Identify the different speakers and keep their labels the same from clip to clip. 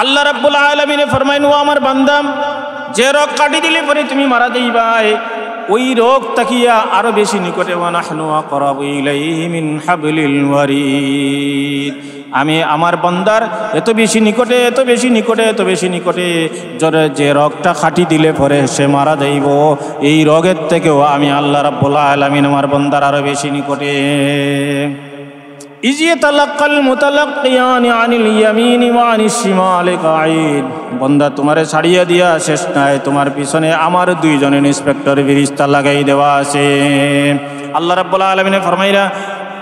Speaker 1: আল্লাহ রাব্বুল আলামিন ফরমাইন, ও আমার বান্দা, যে রোগ কাটি দিলে পরে তুমি মারা যাইবাই, ওই রোগ তাকিয়া আরো বেশি নিকটে, ওয়া নাহনু আকরাবু ইলাইহি মিন হাবলিল ওয়ারিদ, আমি আমার বান্দার এত বেশি নিকটে, এত বেশি নিকটে, এত বেশি নিকটে, যে রোগটা খাটি দিলে পরে সে মারা যাইব, এই রোগের থেকেও আমি আল্লাহ রাব্বুল আলামিন আমার বান্দার আরো বেশি নিকটে। ইজ ইয়াতালাক্কাল মুতালাক্কিয়ানি আনিল ইয়ামিনি ওয়া আনিশ শিমালি কাঈদ, বান্দা তোমারে ছাড়িয়ে দিয়া শেষ নাই, তোমার পিছনে আমার দুইজনের ইন্সপেক্টর ফেরেশতা লাগাই দেওয়া আছে। আল্লাহ রাব্বুল আলামিন ফরমাইরা,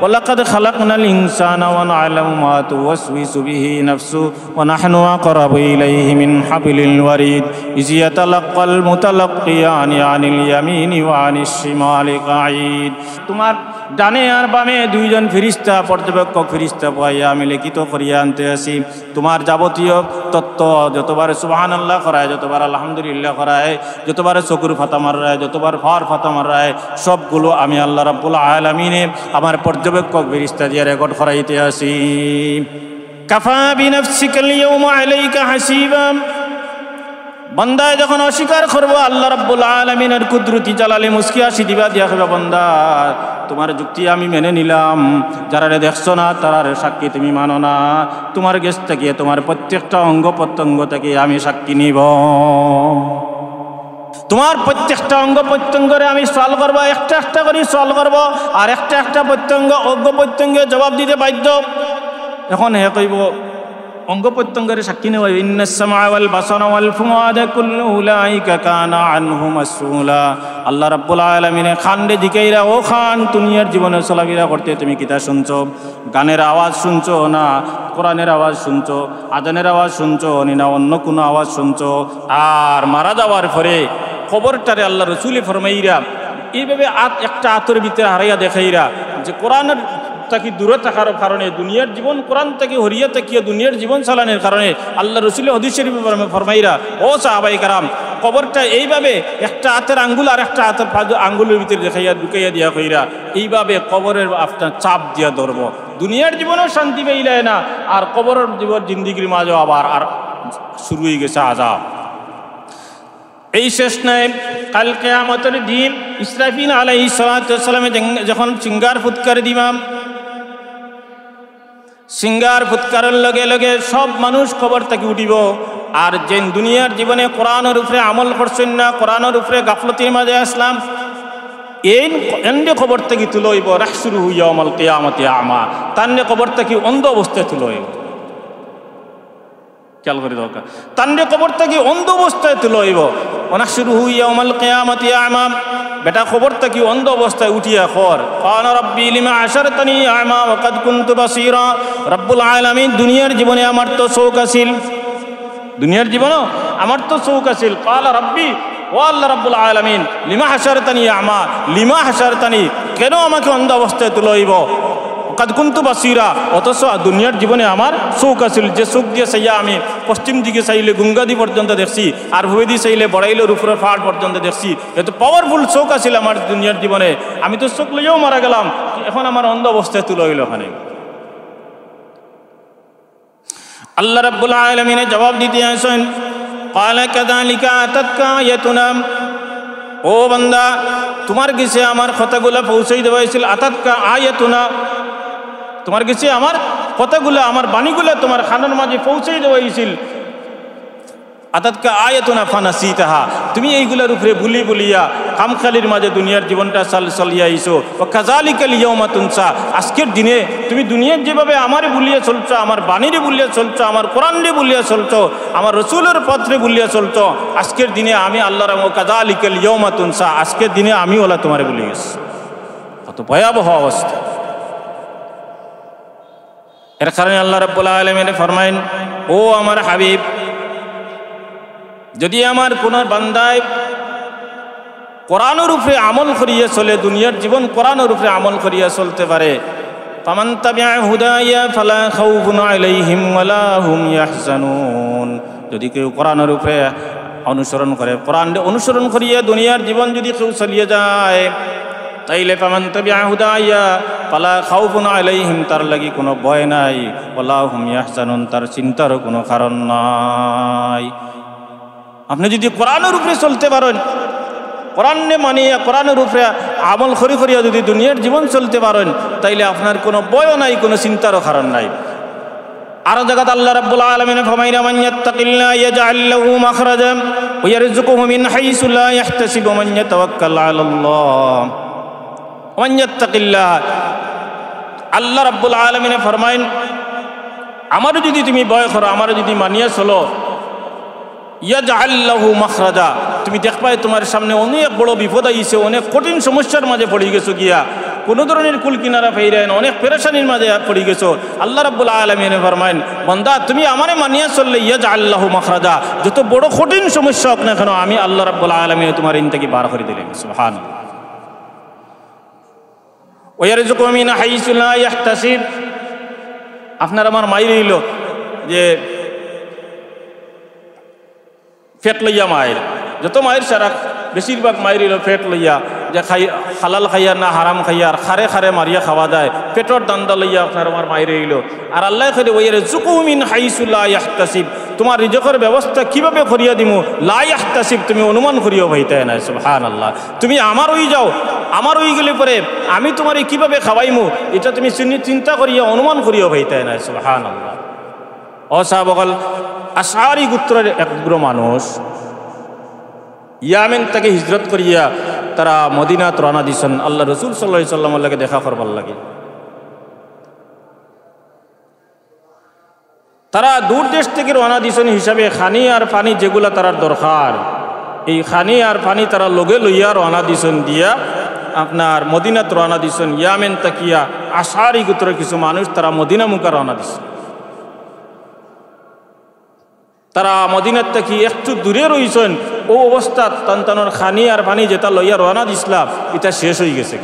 Speaker 1: ওয়ালাকাদ খালাকনাল ইনসানা ওয়া না'লামু মা তুওয়াসওয়িসু বিহি নাফসু ওয়া নাহনু আকরাবু ইলাইহি মিন হাবলিল ওয়ারিদ ইজ ইয়াতালাক্কাল মুতালাক্কিয়ানি আনিল ইয়ামিনি ওয়া আনিশ শিমালি কাঈদ। তোমার ডানে আর বামে দুইজন ফেরেশতা, পর্যবেক্ষক ফেরেশতা পাইয়া আমি লিখিত করিয়া আনতে আসি। তোমার যাবতীয় তত্ত্ব যতবার সুবহানাল্লাহ করায়, যতবার আলহামদুলিল্লাহ করায়, যতবার চকুর ফাতা মারায়, যতবার ফার ফাতা মারায়, সবগুলো আমি আল্লাহ রাব্বুল আলামিনে আমার পর্যবেক্ষক ফেরেশতা দিয়ে রেকর্ড করাইতে আসি। কাফা বিনাফসিকাল ইয়াউমা আলাইকা হাসিবা, বান্দায় যখন অস্বীকার করবো আল্লাহ রাব্বুল আলামিনের কুদরতি জালালে মুস্কি হাসি দিবা, দিয়া কইবা, বান্দা তোমার যুক্তি আমি মেনে নিলাম, যারা দেখছো না তারার সাক্ষী তুমি মানো না, তোমার গেছ থেকে তোমার প্রত্যেকটা অঙ্গ প্রত্যঙ্গ থেকে আমি সাক্ষী নিব, তোমার প্রত্যেকটা অঙ্গ প্রত্যঙ্গরে আমি সওয়াল করবো, একটা একটা করে সওয়াল করবো, আর একটা একটা প্রত্যঙ্গ অঙ্গ প্রত্যঙ্গে জবাব দিতে বাধ্য। এখন হে কইব অঙ্গ প্রত্যঙ্গের সাক্ষী নেওয়া, ইন্নাস সামআ ওয়াল বাসারা ওয়াল ফুআদা কুল্লু উলাইকা কানা আনহু মাসউলা। আল্লাহ রাব্বুল আলামিনে খান্ডে দিকেইরা, ও খান দুনিয়ার জীবনে চলাফেরা করতে তুমি কিতা শুনছো? গানের আওয়াজ শুনছো না কোরআনের আওয়াজ শুনছো, আজানের আওয়াজ শুনছো না অন্য কোনো আওয়াজ শুনছো? আর মারা যাওয়ার পরে খবরটারে আল্লাহ রাসূল ফরমাইরা এইভাবে একটা আতর ভিতরে হারাইয়া দেখাইরা যে কোরআনের তাকে দূরে থাকার কারণে দুনিয়ার জীবন কোরআন থেকে হরিয়া তাকিয়ে দুনিয়ার জীবন চালানোর কারণে আল্লাহ রসুল হাদিস শরীফে ফরমাইরা, ও সাহাবায়ে কেরাম, কবরটা এইভাবে একটা হাতের আঙ্গুল আর একটা হাতের আঙ্গুলের ভিতরে দেখাইয়া ঢুকাইয়া দিয়া কইরা এইভাবে কবরের আপনার চাপ দিয়া ধরব, দুনিয়ার জীবনেও শান্তি পাইলে না, আর কবরের জীবন জিন্দিগির মাঝেও আবার আর শুরু হয়ে গেছে আযাব। এই শেষ নাই, কাল কিয়ামতের দিন ইসরাফিল আলাইহিস সালাতু ওয়াস সালাম যখন সিঙ্গার ফুৎকার দিবাম, সিঙ্গার ফুৎকারের লগে লগে সব মানুষ খবর থেকে উঠিব, আর যে দুনিয়ার জীবনে কোরআনের উপরে আমল করছেন না, কোরআনের উপরে গাফলতির মাঝে আসলাম, এই এন্ডে খবর থেকে তুলে হইব রাহসুরু ইয়াউমাল কিয়ামতি আমা, তান্নে খবর থেকে অন্ধ অবস্থায় তুলে হইব। খেয়াল করে দরকার, তান্নে খবর থেকে অন্ধ অবস্থায় তুলে হইব। ওয়ানাহশুরুহু ইয়াউমাল কিয়ামতি আমা, বেটা খবর থেকে অন্ধ অবস্থায় উঠিয়া খর, কানা রাব্বি লিমা আশারতানি আমা ওয়া কাদ কুনতু বাসীরা। রব্বুল আলামিন, দুনিয়ার জীবনে আমার তো চোখ আছিল, দুনিয়ার জীবনও আমার তো চোখ আছিল। কালা রাব্বি, ও আল্লাহ রাব্বুল আলামিন, লিমা হাশারতানি আমা, লিমা হাশারতানি, কেন আমাকে অন্ধ অবস্থায় তুলে হইব? কাদ কুনতু বাসীরা, অথচ দুনিয়ার জীবনে আমার চোখ আছিল, যে চোখ দিয়ে চাইয়া আমি পশ্চিম দিকে চাইলে গঙ্গাদি পর্যন্ত দেখছি, আর ভুয়ে দিয়ে চাইলে বড়াইলের উপরের পাহাড় পর্যন্ত দেখছি। এত পাওয়ারফুল চোখ আছিল আমার দুনিয়ার জীবনে, আমি তো চোখ লইয়াও মারা গেলাম, এখন আমার অন্ধ অবস্থায় তুলে হইল ওখানে। আল্লাহ রাব্বুল আলামিন জবাব দিতে আসেন, ক্বালা কাযালিকা আতাতকা আয়াতুনা, ও বান্দা তোমার কাছে আমার কথাগুলো পৌঁছাই দেওয়া হয়েছিল। আতাতকা আয়াতুনা, তোমার কাছে আমার কথাগুলো, আমার বাণীগুলো তোমার খানার মাঝে পৌঁছাই দেওয়া হয়েছিল। আতাতকা আয়াতুনা ফানাসিতাহা, তুমি এইগুলোর উপরে ভুলি ভুলিয়া খামখালির মাঝে দুনিয়ার জীবনটা চালিয়ে আইছো। ওয়া কাযালিকাল ইয়াউমা তুনসা, আজকের দিনে তুমি দুনিয়ার যেভাবে আমারে ভুলিয়ে চলছো, আমার বাণীরে ভুলিয়ে চলছো, আমার কোরআনরে ভুলিয়ে চলছো, আমার রসুলের পথরে ভুলিয়ে চলছো, আজকের দিনে আমি আল্লাহর কাযালিকাল ইয়াউমা তুনসা, আজকের দিনে আমি ওলা তোমারে ভুলিয়ে গেছি। কত ভয়াবহ অবস্থা! এর কারণে আল্লাহ রাব্বুল আলামিন ফরমায়েন, ও আমার হাবিব, যদি আমার কোন বান্দায় কোরআনের উপরে আমল করিয়া চলে, দুনিয়ার জীবন কোরআনের উপরে আমল করিয়া চলতে পারে, ফামান তাবিআ হুদায়া ফালা খাউফুন আলাইহিম ওয়ালা হুম ইয়াহজানুন, যদি কেউ কোরআনের উপরে অনুসরণ করে, কোরআন অনুসরণ করিয়া দুনিয়ার জীবন যদি কেউ চলিয়ে যায়, তাইলে ফামান তাবিআ হুদায়া ফালা খাউফুন আলাইহিম, তার লাগি কোনো ভয় নাই, ওয়ালা হুম ইয়াহজানুন, তার চিন্তারও কোনো কারণ নাই। আপনি যদি কোরআনের উপরে চলতে পারেন, কোরআনে মানিয়ে কোরআনের উপরে আমল করি করিয়া যদি দুনিয়ার জীবন চলতে পারেন, তাইলে আপনার কোনো ভয়ও নাই, কোনো চিন্তারও কারণ নাই। আরো জায়গাতে আল্লাহ রাব্বুল আলামিন ফরমাইনা মান ইয়াত্তাকিল্লাহ ইয়াজআল লাহু মাখরাজা ওয়া ইয়ারযুকুহু মিন হাইসু লা ইয়াহতাসিবু মান ইয়াতাওয়াক্কাল আলাল্লাহ। মান ইয়াত্তাকিল্লাহ, আল্লাহ রাব্বুল আলামিন ফরমাইন, আমারও যদি তুমি ভয় করো, আমারও যদি মানিয়ে চলো, ইয়াজআল লাহু মাখরাজা, তুমি দেখবাই তোমার সামনে অনেক বড় বিপদ আইছে, অনেক কঠিন সমস্যার মাঝে পড়ে গেছো গিয়া, কোনো ধরনের কুল কিনারা ফেরায় না, অনেক পেরেশানির মাঝে পড়ে গেছো। আল্লাহ রাব্বুল আলামিন ফরমায়েন, বান্দা তুমি আমারে মানিয়া চললে ইয়াজআল লাহু মাখরাজা, যত বড় কঠিন সমস্যা হোক না কেন আমি আল্লাহ রাব্বুল আলামিন তোমার ইন থেকে বার করে দিলেন। সুবহানাল্লাহ। ওয়া ইয়ারযুকুহু মিন হাইসু লা ইয়াহতাসিব, আপনার আমার মাই রইল যে ফেট লইয়া মায়ের, যত মায়ের সারা বেশিরভাগ মায়ের হইল ফেট লইয়া, যে হালাল খাইয়া না হারাম খাইয়া আর খারে খারে মারিয়া খাওয়া যায়, পেটর দান্দা লইয়া আপনার আমার মায়ের হইল। আর আল্লাহ কইলে ওয়ারযুকুহু মিন হাইসু লা ইয়াহতাসিব, তোমার রিজকের ব্যবস্থা কিভাবে করিয়া দিমু, লা ইয়াহতাসিব, তুমি অনুমান করিও ভাইতে না। সুবহানাল্লাহ। তুমি আমার হই যাও, আমার হই গেলে পরে আমি তোমারে কিভাবে খাওয়াইমু, এটা তুমি চিন্তা করিয়া অনুমান করিও ভাইতে না। সুবহানাল্লাহ। অসাবকল আশআরি গোত্রের এক গ্রুপ মানুষ ইয়ামেন থেকে হিজরত করিয়া তারা মদিনাত রওনা দিছেন আল্লাহ রসুল সাল্লাল্লাহু আলাইহি সাল্লামের লাগে দেখা করবার লাগে। তারা দূর দেশ থেকে রওনা দিছেন হিসাবে খানি আর পানি যেগুলা তার দরকার, এই খানি আর পানি তারা লগে লইয়া রওনা দিছেন, দিয়া আপনার মদিনাত রওনা দিছেন। ইয়ামেন তাকিয়া আশআরি গোত্রের কিছু মানুষ তারা মদিনা মুখে রওনা দিছেন। তারা মদিনার থেকে একটু দূরে রইছেন, ও অবস্থা তানতানোর খানি আর পানি যেটা লইয়া রওনা দিছিলাম এটা শেষ হয়ে গেছে।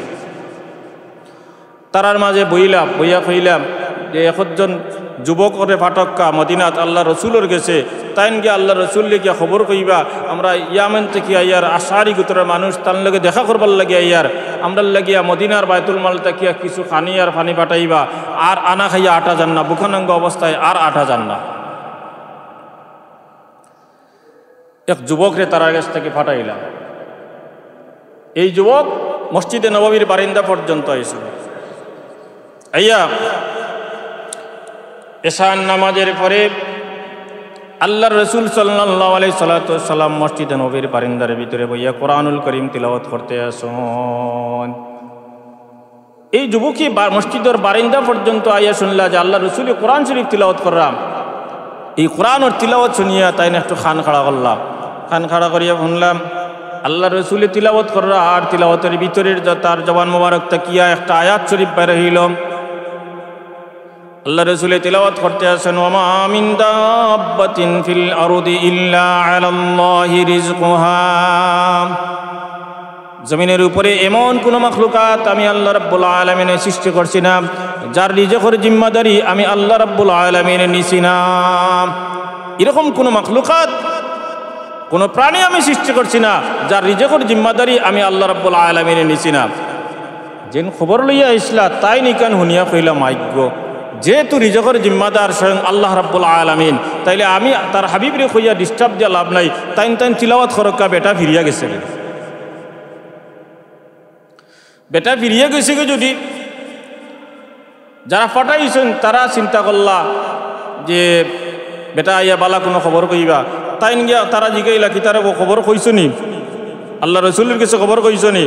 Speaker 1: তারার মাঝে বইয়া কইলাম যে একজন যুবক করে ফাটক্কা মদিনাত আল্লাহ রসুলের গেছে, তাইন গিয়া আল্লাহ রসুল গিয়া খবর কইবা আমরা ইয়ামেন থেকে আইয়ার আশআরি গোত্রের মানুষ তার লগে দেখা করবার লাগে আইয়ার, আমরা লাগিয়া মদিনার বাইতুল মাল তাকিয়া কিছু খানি আর পানি পাঠাইবা, আর আনা খাইয়া আটা যান না, বুখানাঙ্গ অবস্থায় আর আটা যান না। এক যুবকরে তার কাছ থেকে ফাটাইলাম। এই যুবক মসজিদে নববীর বারিন্দা পর্যন্ত এসেছিল। আইয়া এশার নামাজের পরে আল্লাহর রসুল সাল্লাল্লাহু আলাইহি সাল্লাম মসজিদে নববীর বারিন্দার ভিতরে বইয়া কোরআনুল করিম তিলাওয়াত করতে আসুন। এই যুবকই মসজিদের বারিন্দা পর্যন্ত আইয়া শুনলা যে আল্লাহ রসুল কোরআন শরীফ তিলাওয়াত করলাম। এই কোরআনের তিলাওয়াত শুনিয়া তাই না একটু খান খাড়া করলাম। খান খাড়া করিয়া শুনলাম আল্লাহ রসুলে তিলাওয়াত কররা, আর তিলাওয়াতের ভিতরের তার জবান মোবারক তাকিয়া একটা আয়াত শরীফ বের হইল। আল্লাহ রসুলে তিলাওয়াত করতে আসেন, ওমা মিন দাব্বাতিন ফিল আরদি ইল্লা আলাল্লাহি রিজকুহা, জমিনের উপরে এমন কোন মাখলুকাত আমি আল্লাহ রাব্বুল আলামিনের সৃষ্টি করছি না যার রিজকের জিম্মাদারি আমি আল্লাহ রাব্বুল আলামিন নিছি না। এরকম কোন মাখলুকাত, কোন প্রাণী আমি সৃষ্টি করছি না যার রিজকের জিম্মাদারি আমি আল্লাহ রাব্বুল আলামিন নিছি না। যেন খবর লইয়া ইসলা তাই নিকান হুনিয়া কইলা মাইগ্য, যেহেতু রিজকের জিম্মাদার স্বয়ং আল্লাহ রাব্বুল আলামিন, তাইলে আমি তার হাবিবরে কইয়া ডিস্টার্ব দিয়া লাভ নাই, তাইন তিলাওয়াত খরক্কা বেটা ফিরিয়া গেছে। বেটা ফিরিয়ে গেছে যদি যারা ফাটাইছেন তারা চিন্তা করলা যে বেটা আইয়া বালা কোনো খবর কইবা, তাই গিয়া তারা জিগাইলা কি তারা খবর কইছনি, আল্লাহ রসুলের কাছে খবর কইছনি।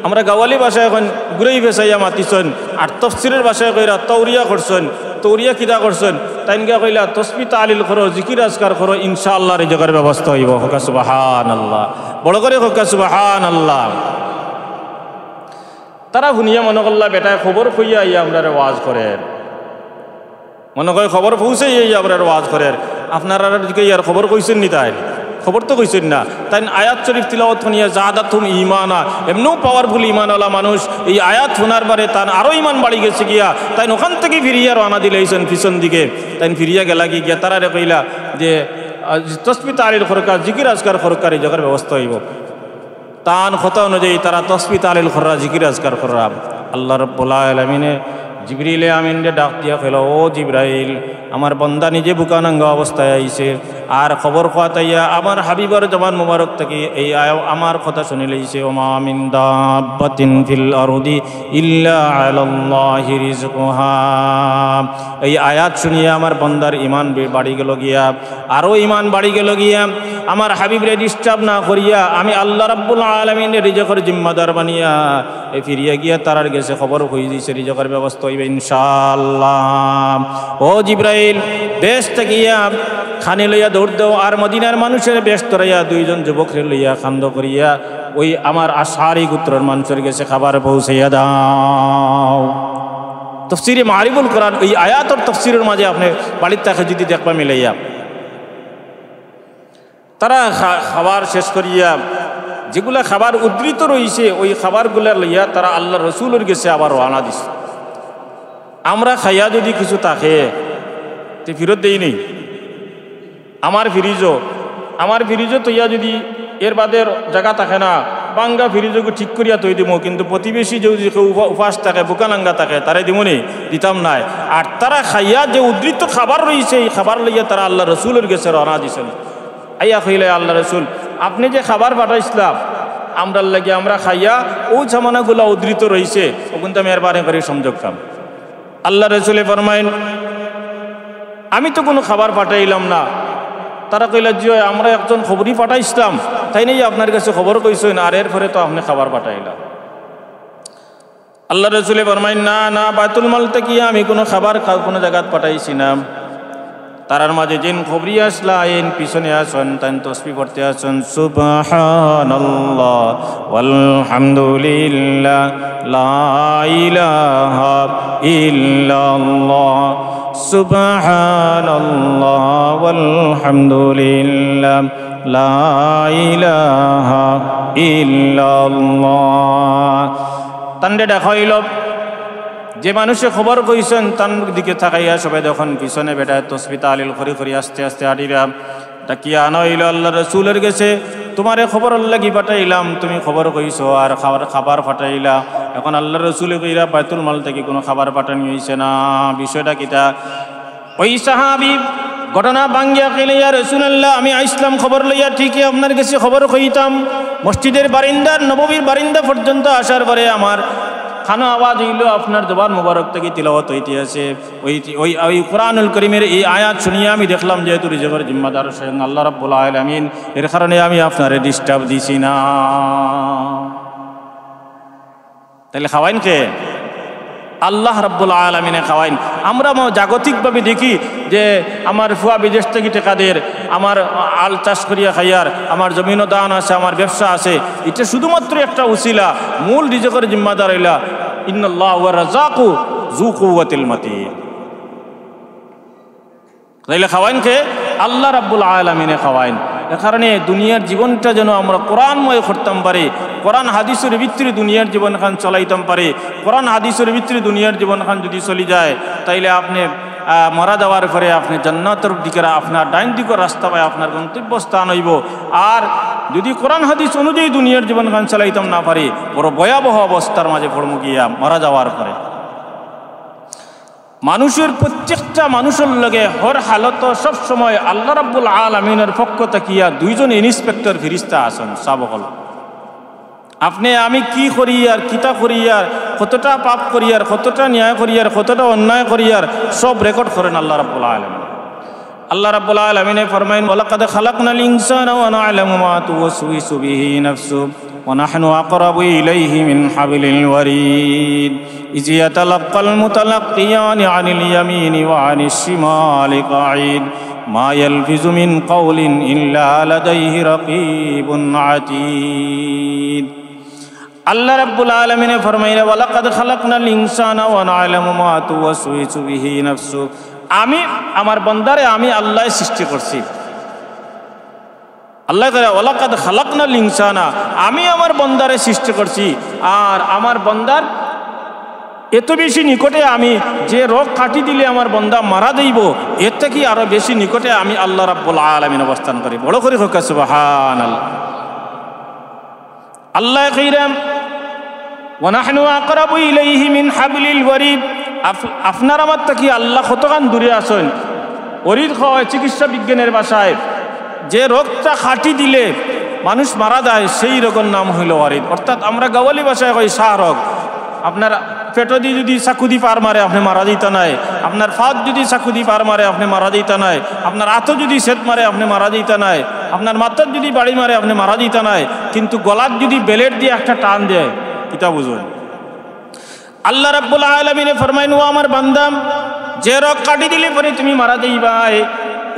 Speaker 1: আমরা গাওয়ালি ভাষায় এখন গুড়াই বেসাইয়া মাতিছেন, আর তফসিরের ভাষায় কইরা তৌরিয়া করছেন। তৌরিয়া কিতা করছেন, তাই গিয়া কইলা তসবি তালিল করো, জিকির আজকার করো, ইনশাআল্লাহ রিজকের ব্যবস্থা হইব। হোকা সুবহানাল্লাহ, বড় করে হোকা সুবহানাল্লাহ। তারা শুনিয়া মনে করলা বেটায় খবর খুইয়া ইয়া আমরা ওয়াজ করেন, মনে করে খবর পৌঁছে ইয়া আমরা ওয়াজ করেন। আপনারা ইয়ার খবর কইছেন নি? তাই খবর তো কইছেন না। তাই আয়াত শরীফ তিলাওয়াত শুনিয়া জাদাতুম ঈমানা, এমনও পাওয়ারফুল ঈমানওয়ালা মানুষ এই আয়াত শোনার পরে তার আরও ঈমান বাড়ি গেছে গিয়া, তাই ওখান থেকে ফিরিয়া রওনা দিলেছেন পিছন দিকে। তাই ফিরিয়া গেলা গিয়া তারারে কইলা যে তসবি তালিল খরকা, জিকির আজকার খরকার এই জায়গার ব্যবস্থা হইব। তান কথা অনুযায়ী তারা তসবি তালিল খররা, জিকির আজকার খররা। আল্লাহ রাব্বুল আলামিনে জিবরিল আমিনকে ডাক দিয়া কইল, ও জিবরাইল, আমার বন্দা নিজে বুকানাঙ্গা অবস্থায় আইছে, আর খবর খাতাইয়া আমার হাবিবার জবান মুবারক থেকে এই আমার কথা শুনে লইছে, ওমা মিন দাব্বাতিন ফিল আরদি ইল্লা আলাল্লাহি রিজকুহা। এই আয়াত শুনিয়ে আমার বন্দার ইমান বাড়ি গেল গিয়া, আরও ইমান বাড়ি গেল গিয়া। আমার হাবিবরে ডিস্টার্ব না করিয়া আমি আল্লাহ রাব্বুল আলামিনের রিজকের জিম্মাদার বানিয়া এই ফিরিয়া গিয়া তারার গেছে খবর হয়ে দিয়েছে রিজকের ব্যবস্থা হইবে ইনশাআল্লাহ। ও জিবরাইল, বেশ গিয়া খানি লইয়া দৌড় দেও, আর মদিনার মানুষের বেশ তরাইয়া দুইজন যুবকরে লইয়া খান্দ করিয়া ওই আমার আশারি গোত্রের মানুষের গেছে খাবার পৌঁছাইয়া দাও। তফসিরে মারিফুল কোরআন এই আয়াতর তফসিরের মাঝে আপনি বাড়ির তাকে যদি দেখবা মিলাইয়া, তারা খাবার শেষ করিয়া যেগুলা খাবার উদ্ধৃত রয়েছে ওই খাবারগুলা লইয়া তারা আল্লাহ রসুলের গেছে আবার রওনা দিছে। আমরা খাইয়া যদি কিছু থাকে তে ফেরত দেই নেই। আমার ফ্রিজও তৈয়া যদি এর বাদের জায়গা থাকে না, বাঙ্গা ফ্রিজকে ঠিক করিয়া তৈ দিব, কিন্তু প্রতিবেশী যদি কেউ উপাস থাকে, বুকানাঙ্গা থাকে, তারে দিমনি দিতাম নাই। আর তারা খাইয়া যে উদ্ধৃত খাবার রয়েছে এই খাবার লইয়া তারা আল্লাহ রসুলের গেছে রওনা দিছেন। আইয়া কইলে, আল্লাহ রসুল, আপনি যে খাবার পাঠাইছিলাম আমরার লাগে, আমরা খাইয়া ও জামানাগুলা উদ্ধৃত রয়েছে ওগুলো আমি এরবারে করে সমঝোকাম। আল্লাহ রসুলে ফরমাইন, আমি তো কোনো খাবার পাঠাইলাম না। তারা কইলা, যে আমরা একজন খবরই পাঠাইছিলাম, তাই নেই আপনার কাছে খবর কইছেন, আর এর পরে তো আপনি খাবার পাঠাইলাম। আল্লাহ রসুলে ফরমাইন, না না, বাইতুল মাল থেকে আমি কোনো খাবার কোনো জায়গাত পাঠাইছি না। তারার মাঝে যেন খবরি আসলা এন পিছনে আসন তাই তসবিহ পড়তে আসন, সুবহানাল্লাহ ওয়ালহামদুলিল্লাহ লা ইলাহা ইল্লাল্লাহ, সুবহানাল্লাহ ওয়ালহামদুলিল্লাহ লা ইলাহা ইল্লাল্লাহ। তান্ডে দেখাইল যে মানুষে খবর কইছেন তার দিকে থাকাইয়া সবাই যখন পিছনে বেটায় তসবিহ তাহলিল করি করি আস্তে আস্তে আড়িরা ডাকিয়া আনা হইল আল্লাহ রসুলের গেছে, তোমারে খবর লাগি পাঠাইলাম, তুমি খবর কইছো আর খাবার পাঠাইলা। এখন আল্লাহ রসুলে কইরা বাইতুল মাল থেকে কোনো খাবার পাঠানি হয়েছে না। বিষয়টা কিতা? ওই সাহাবী ঘটনা বাঙ্গিয়া কইলে, ইয়া রাসূলুল্লাহ, আমি আইসলাম খবর লইয়া, ঠিকই আপনার কাছে খবর কইতাম। মসজিদের বারিন্দার নববীর বারিন্দা পর্যন্ত আসার পরে আমার খানো আওয়াজ হইল আপনার জবান মুবারক থেকে তিলাওয়াত হইতে আছে। ওই কোরআনুল কারীমের এই আয়াত শুনিয়ে আমি দেখলাম যেহেতু রিজকের জিম্মাদার স্বয়ং আল্লাহ রাব্বুল আলামিন, এর কারণে আমি আপনারে ডিস্টার্ব দিছি না। তাহলে খাওয়াইন কে? আল্লাহ রাব্বুল আলামিনে খাওয়াইন। আমরা জাগতিকভাবে দেখি যে আমার ফুয়া বিদেশ থেকে টেকাদের, আমার আল চাষ করিয়া খাইয়ার, আমার জমিনও দান আছে, আমার ব্যবসা আছে, এটা শুধুমাত্র একটা উসিলা। মূল রিজকের জিম্মাদার হইলা ইন্নাল্লাহু ওয়া রাযাকু যু কুওয়াতিল মাতিন। তাইলে খাওয়াইন কে? আল্লাহ রাব্বুল আলামিনে খাওয়াইন। এ কারণে দুনিয়ার জীবনটা যেন আমরা কোরআনময় করতাম পারি, কোরআন হাদিসের ভিতরে দুনিয়ার জীবন খান চলাইতাম পারি। কোরআন হাদিসের ভিতরে দুনিয়ার জীবন খান যদি চলে যায়, তাইলে আপনি মারা যাওয়ার পরে আপনি জান্নাতের দিকে আপনার ডাইন দিকের রাস্তা পায় আপনার গন্তব্যস্থান হইব। আর যদি কোরআন হাদিস অনুযায়ী দুনিয়ার জীবন খান চালাইতাম না পারি, বড় ভয়াবহ অবস্থার মাঝে পড়মু গিয়া মারা যাওয়ার পরে। মানুষের প্রত্যেকটা মানুষের লগে হর হালত সব সময় আল্লাহ রাব্বুল আলামিনের পক্ষ তাকিয়া দুইজন ইন্সপেক্টর ফেরেশতা আছেন। সাবকল আপনি আমি কি করি আর কিতা করি আর কতটা পাপ করি আর কতটা ন্যায় করি আর কতটা অন্যায় করি আর সব রেকর্ড করেন আল্লাহ রাব্বুল আলামিন। আল্লাহ রাব্বুল আলামিনে ফরমায়েন, ওয়ালাকাদ খালাকনাল ইনসানা ওয়া না'লামু মা তুওয়াসওয়িসু বিহি নাফসুহু ওয়া নাহনু আকরাবু ইলাইহি মিন হাবলিল ওয়ারিদ ইয ইয়াতালাক্কাল মুতালাক্কিয়ানি আনিল ইয়ামিনি ওয়া আনিশ শিমালি কাঈদ মা ইয়ালফিজু মিন কাওলিন ইল্লা লাদাইহি রাকীবুন আতীদ। আল্লাহ রাব্বুল আলামিনে ফরমাইলেন, ওয়ালাকাদ খালাকনাল ইনসানা ওয়া না'লামু মা তুওয়াসওয়িসু বিহি নাফসুহু, আমি আমার বান্দারে আমি আল্লাহ সৃষ্টি করছি। আল্লাহ কয় ওয়ালাকাদ খালাকনাল ইনসানা, আমি আমার বান্দারে সৃষ্টি করছি। আর আমার বান্দার এত বেশি নিকটে আমি যে রোগ কাটি দিলে আমার বান্দা মারা দেব, এর থেকে আরো বেশি নিকটে আমি আল্লাহ রাব্বুল আলামিন অবস্থান করি। বড় করে হোক সুবহানাল্লাহ। আল্লাহ কইরাম ওয়া নাহনু আকরাবু ইলাইহি মিন হাবলিল ওয়ারিদ। আপনার আমার থেকে আল্লাহ কতখান দূরে আছেন। ওরিদ হয় চিকিৎসা বিজ্ঞানের ভাষায় যে রোগটা খাটি দিলে মানুষ মারা যায়, সেই রোগের নাম হইল ওয়ারিদ। অর্থাৎ আমরা গাওয়ালি ভাষায় কই শাহ রোগ। আপনার পেটো দিয়ে যদি চাকু দি পার মারে আপনি মারা দিতে নাই, আপনার ফাঁদ যদি চাকু দি পার মারে আপনি মারা দিতে নাই, আপনার আতো যদি সেত মারে আপনি মারা দিতে নাই, আপনার মাথার যদি বাড়ি মারে আপনি মারা দিতে নাই, কিন্তু গলার যদি বেলেট দিয়ে একটা টান দেয় কিতা বুঝুন। আল্লাহ রাব্বুল আলামিনে ফরমাইন, ও আমার বান্দা, যে রোগ কাটি দিলে পরে তুমি মারা যাইবাই,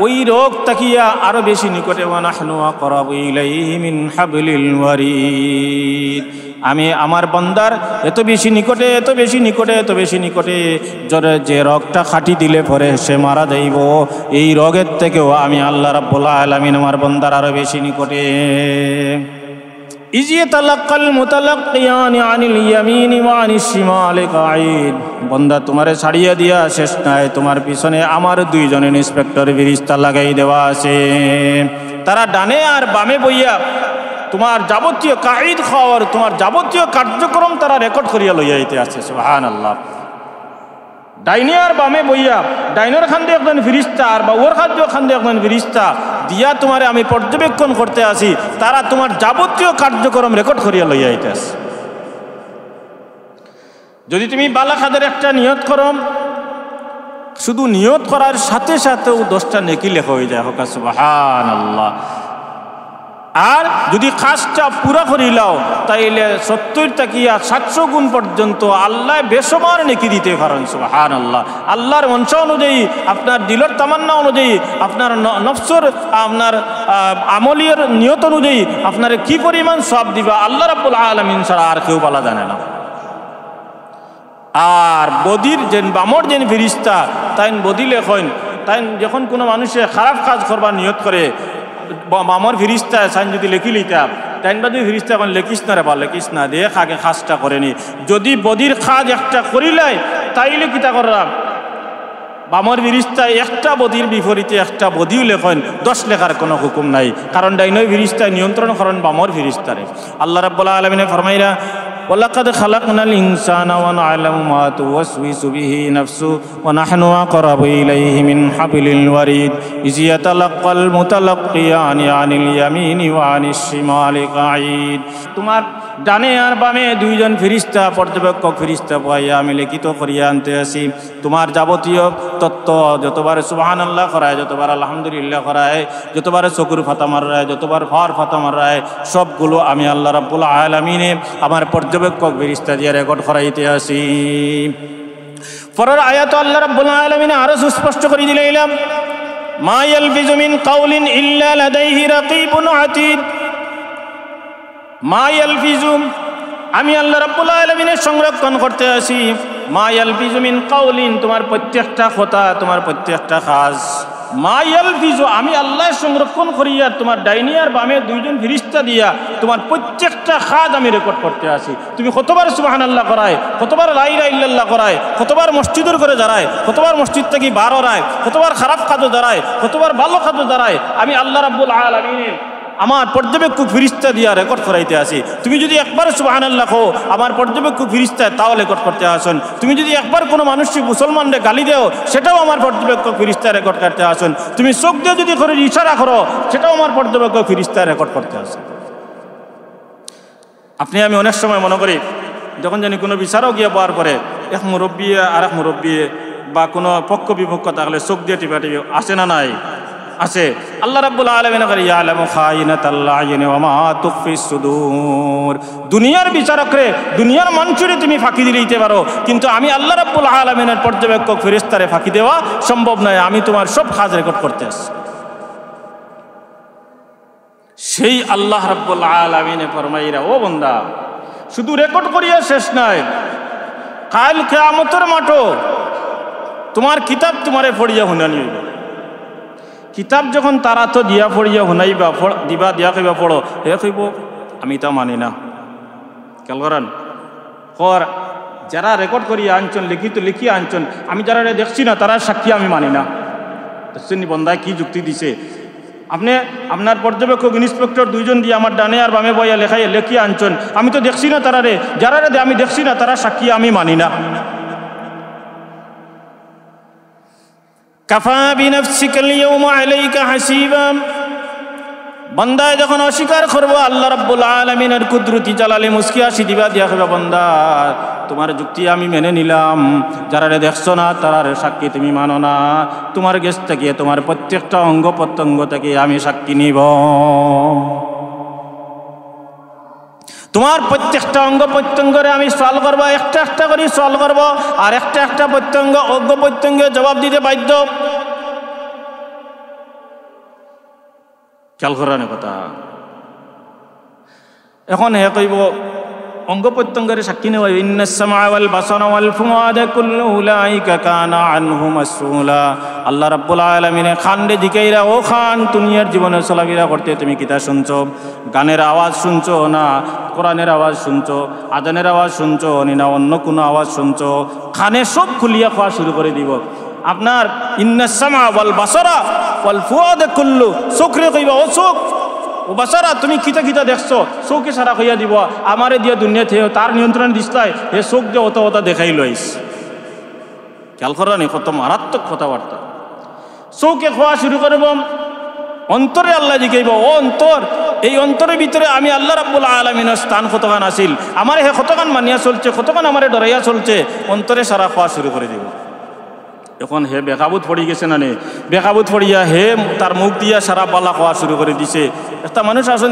Speaker 1: ওই রোগ তাকিয়া আরো বেশি নিকটে, ওয়া নাহনু আকরাবু ইলাইহি মিন হাবলিল ওয়ারিদ। আমি আমার বান্দার এত বেশি নিকটে, এত বেশি নিকটে, এত বেশি নিকটে, যে রোগটা খাটি দিলে পরে সে মারা যাইব, এই রোগের থেকেও আমি আল্লাহ রাব্বুল আলামিন আমার বান্দার আরো বেশি নিকটে। ইজ ইয়াতালাক্কাল মুতালাক্কিয়ানি আনিল ইয়ামিনি ওয়া আনিশ শিমালি কাঈদ। বান্দা তোমারে ছাড়িয়ে দিয়া শেষ নাই, তোমার পিছনে আমার দুইজনে ইন্সপেক্টর ফেরেশতা লাগাই দেওয়া আছে। তারা ডানে আর বামে বইয়া তোমার যাবতীয় কাঈদ খাওয়ার, তোমার যাবতীয় কার্যক্রম তারা রেকর্ড করিয়া লইয়া আইতে আছে। সুবহানাল্লাহ। ডাইনে আর বামে বইয়া, ডাইনের খান দিয়ে একজন ফেরেশতা আর বাউর খান দিয়ে একজন ফেরেশতা দিয়া তোমারে আমি পর্যবেক্ষণ করতে আসি, তারা তোমার যাবতীয় কার্যক্রম রেকর্ড করিয়া লইয়া আইতে আছে। যদি তুমি বালা খাদের একটা নিয়ত করো, শুধু নিয়ত করার সাথে সাথেও 10টা নেকি লেখা হয়ে যায়। হোক সুবহানাল্লাহ। আর যদি কাজটা পুরা করিলাও তাইলে 70 তাকিয়া 700 গুণ পর্যন্ত আল্লাহ বেসমার নেকি দিতে পারেন। সুবহানাল্লাহ। আল্লাহর মনসা অনুযায়ী, আপনার দিলের তামান্না অনুযায়ী, আপনার নফসর, আপনার আমলিয়ার নিয়ত অনুযায়ী আপনার কি পরিমাণ সওয়াব দিবা আল্লাহ রাব্বুল আলামিন ছাড়া আর কেউ বলা জানে না। আর বদির যেন বামর যেন ফেরেশতা তাই বদি লেখেন, তাই যখন কোনো মানুষে খারাপ কাজ করবার নিয়ত করে, বামর ফেরেশতা সাইন যদি লেখি লইতাম, তাই বাদে ফেরেশতা এখন লেখিস না রে, বা লেখিস না, দেখ আগে কাজটা করেনি। যদি বদির কাজ একটা করিলাই তাইলে কিতা করলাম, বামর ফেরেশতা একটা বদির বিপরীতে একটা বদিও লেখেন, 10 লেখার কোনো হুকুম নাই, কারণ ডাইনই ফেরেশতা নিয়ন্ত্রণ করেন বামর ফেরেশতারে। আল্লাহ রাব্বুল আলামিনে ফরমাইরা, ওয়ালাকাদ খালাকনাল ইনসানা ওয়া না'লামু মা তুওয়াসওয়িসু বিহি নাফসু ওয়া নাহনু আকরাবু ইলাইহি মিন হাবলিল ওয়ারিদ ইয ইয়াতালাক্কাল মুতালাক্কিয়ানি আনিল ইয়ামিনি ওয়া আনিশ শিমালি কাঈদ। তোমার ডানে আর বামে দুইজন ফেরেশতা, পর্যবেক্ষক ফেরেশতা পাইয়া আমি লিখিত করিয়া আনতে আসি। তোমার যাবতীয় তত্ত্ব যতবার সুবহানাল্লাহ করায়, যতবার আলহামদুলিল্লাহ করায়, যতবার চকুর ফাতা মারায়, যতবার ফার ফাতা মারায়, সবগুলো আমি আল্লাহ রাব্বুল আলামিনে আমার পর্যবেক্ষক ফেরেশতা দিয়ে রেকর্ড করাইতে আসি। পরের আয়াত আল্লাহ রাব্বুল আলামিন আরো সুস্পষ্ট করে দিলেন, মা ইয়ালফিজু মিন কাউলিন ইল্লা লাদাইহি রাকীবুন আতীদ। মা ইয়ালফিজু, আমি আল্লাহ রাব্বুল আলামিনের সংরক্ষণ করতে আসি। মা ইয়ালফিজু মিন কাউলিন, তোমার প্রত্যেকটা কথা, তোমার প্রত্যেকটা কাজ। মা ইয়ালফিজু, আমি আল্লাহ সংরক্ষণ করিয়া তোমার ডাইনি আর বামে দুইজন ফেরেশতা দিয়া তোমার প্রত্যেকটা কাজ আমি রেকর্ড করতে আসি। তুমি কতবার সুবহানাল্লাহ করায়, কতবার লা ইলাহা ইল্লাল্লাহ করায়, কতবার মসজিদের করে দাঁড়ায়, কতবার মসজিদ থেকে বার হরায়, কতবার খারাপ কাজও দাঁড়ায়, কতবার ভালো কাজও দাঁড়ায়, আমি আল্লাহ রাব্বুল আলামিনের আমার পর্যবেক্ষক ফেরেশতা দিয়া রেকর্ড করাইতে আসি। তুমি যদি একবার সুবহানাল্লাহ কও, আমার পর্যবেক্ষক ফেরেশতা তাও রেকর্ড করতে আসেন। তুমি যদি একবার কোনো মানুষকে মুসলমানরে গালি দেও, সেটাও আমার পর্যবেক্ষক ফেরেশতা রেকর্ড করতে আসেন। তুমি চোখ দিয়ে যদি করে ইশারা করো, সেটাও আমার পর্যবেক্ষক ফেরেশতা রেকর্ড করতে আসেন। আপনি আমি অনেক সময় মনে করি, যখন জানি কোনো বিচারও গিয়ে পাওয়ার পরে এক মুরব্বী আর এক মুরব্বী বা কোনো পক্ষ বিপক্ষ থাকলে চোখ দিয়ে টিপা টিপি আসে না নাই? আছে। আল্লাহ রাব্বুল আলামিন ইয়ালামু খাইনাতাল আয়ুনি ওয়া মা তুখফিস সুদূর। দুনিয়ার বিচারকরে, দুনিয়ার মানুষরে তুমি ফাঁকি দিতে পারো, কিন্তু আমি আল্লাহ রাব্বুল আলামিনের পর্যবেক্ষক ফেরেশতারে ফাঁকি দেওয়া সম্ভব নয়। আমি তোমার সব কাজ রেকর্ড করতে আসি। সেই আল্লাহ রাব্বুল আলামিনে ফরমাইরা, ও বান্দা, শুধু রেকর্ড করিয়া শেষ নাই, কাল কিয়ামতের মাঠে তোমার কিতাব তোমারে পড়িয়া শুনানি হইবে। কিতাব যখন তারা তো দিয়া পড়িয়া শুনাইবা, দিবা, দিয়া কইবা পড়ো, হে কইব আমি তা মানি না। খেয়াল করেন, কর যারা রেকর্ড করিয়া আনছেন, লিখিয়া আনছেন, আমি যারা দেখছি না তারা সাক্ষী আমি মানি না। দেখছেন বন্দায় কি যুক্তি দিছে? আপনি আপনার পর্যবেক্ষক ইন্সপেক্টর দুইজন দিয়ে আমার ডানে আর বামে বইয়া লেখিয়া আনছেন, আমি তো দেখছি না তারারে, যারা আমি দেখছি না তারা সাক্ষী আমি মানি না। কাফা বিনাফসিকাল ইয়াউমা আলাইকা হাসিবা। বান্দায় যখন অস্বীকার করবো আল্লাহ রাব্বুল আলামিনের কুদরতি জালালে মুস্কি হাসি দিবা দিয়া কইবা, বান্দা তোমার যুক্তি আমি মেনে নিলাম, যারারে দেখছো না তারারে সাক্ষী তুমি মানো না, তোমার গেছ থেকে তোমার প্রত্যেকটা অঙ্গ প্রত্যঙ্গ থেকে আমি সাক্ষী নিব। তোমার প্রত্যেকটা অঙ্গ প্রত্যঙ্গরে আমি সওয়াল করবো, একটা একটা করে সওয়াল করবো, আর একটা একটা প্রত্যঙ্গ অঙ্গ প্রত্যঙ্গে জবাব দিতে বাধ্য। খেয়াল করার কথা। এখন হে কইব অঙ্গ প্রত্যঙ্গের সাক্ষী নেওয়া, ইন্নাস সামআ ওয়াল বাসারা ওয়াল ফুআদা কুল্লু উলাইকা কানা আনহু মাসউলা। আল্লাহ রাব্বুল আলামিনে খান্ডে দিকাইরা, ও খান দুনিয়ার জীবনে চলাফেরা করতে তুমি কিতা শুনছো? গানের আওয়াজ শুনছো না কোরআনের আওয়াজ শুনছো, আজানের আওয়াজ শুনছো না অন্য কোনো আওয়াজ শুনছো? খানে সব খুলিয়া খাওয়া শুরু করে দিব। আপনার ইন্নাস সামআ ওয়াল বাসারা ওয়াল ফুআদা কুল্লু, চোখরে কইবা ও চোখ ও বাসারা তুমি কিতা কিতা দেখছো, চোখে সারা কইয়া দিব আমারে দিয়া দুনিয়া থেকে তার নিয়ন্ত্রণ দিসলাই, হে চোখ দিয়ে অত অত দেখাই লইস। খেয়াল করা নেই, কত মারাত্মক কথাবার্তা। চোখে খাওয়া শুরু করব, অন্তরে আল্লাহ জিগাইব, ও অন্তর, এই অন্তরের ভিতরে আমি আল্লাহ রাব্বুল আলামিনের স্থান কতখান আসিল, আমার হে কতখান মানিয়া চলছে, কতখান আমারে ডরাইয়া চলছে, অন্তরে সারা খাওয়া শুরু করে দিব। এখন হে বেকাবুত পড়ি গেছে না নে, বেকাবুত পড়িয়া হে তার মুখ দিয়া সারা পালা খাওয়া শুরু করে দিছে। একটা মানুষ আসুন